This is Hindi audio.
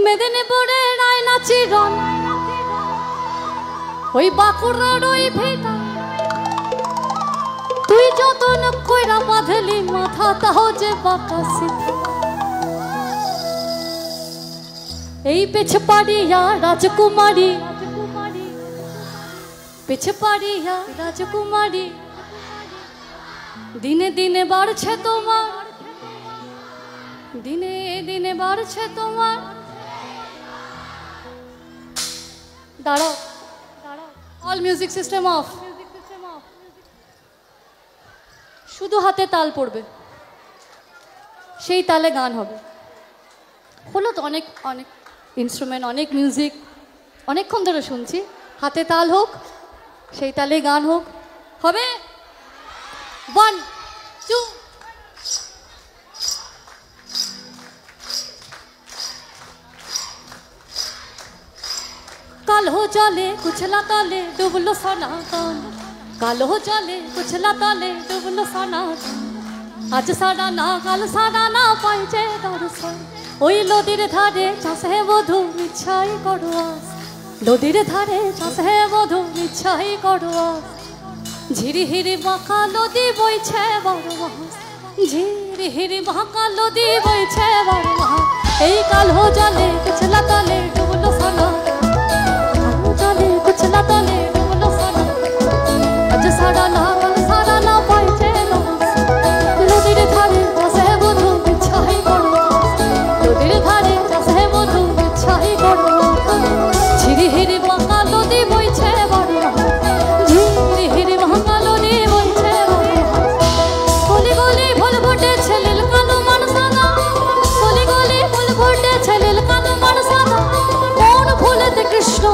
মেদিনীপুরে রায়নাচি রন ওই বাঁকুড়ার ওই ভিটা তুই যতন কইরা বাঁধলি মাথা তাও যে বাঁকা সিধা এই পেছ পাড়িয়া রাজকুমারী পেছ পাড়িয়া রাজকুমারী দিনে দিনে বাড়ছে তোমার দিনে দিনে বাড়ছে তোমার দাঁড়াও অল মিউজিক সিস্টেম অফ শুধু হাতে তাল পড়বে সেই তালে গান হবে হলো তো অনেক অনেক ইনস্ট্রুমেন্ট অনেক মিউজিক অনেকক্ষণ ধরে শুনছি হাতে তাল হোক সেই তালে গান হোক হবে 1 2 काल हो जाले कुछला ताले डुबलो सना काल हो जाले कुछला ताले डुबलो सना आज साड़ा ना काल साड़ा ना पाइजे दर्शन ओई नदीर धारे चाषे बधू इच्छाई करवास नदीर धारे चाषे बधू इच्छाई करवास झिरी हिरी बाँका नदी बইছে बड़ मास झिरी हिरी बाँका नदी बইছে बड़ मास এই काल हो जाले कुछला ताले डुबलो सना कुछला ताले डुबलो सना आज साड़ा ना काल साड़ा ना पाइছে नदीर धारे चाষে बधू इच्छाई करवास नदीर धारे चाষে बधू इच्छाई करवास झिरी हिरी बाँका नदी বইছে बड़ मास झिरी हिरी बाँका नदी বইছে बड़ मास गली गली फूल फुटेছে নীল কালো মান সাদা गली गली फूल फुटेছে নীল কালো মান সাদা কোন ফুলেতে কৃষ্ণ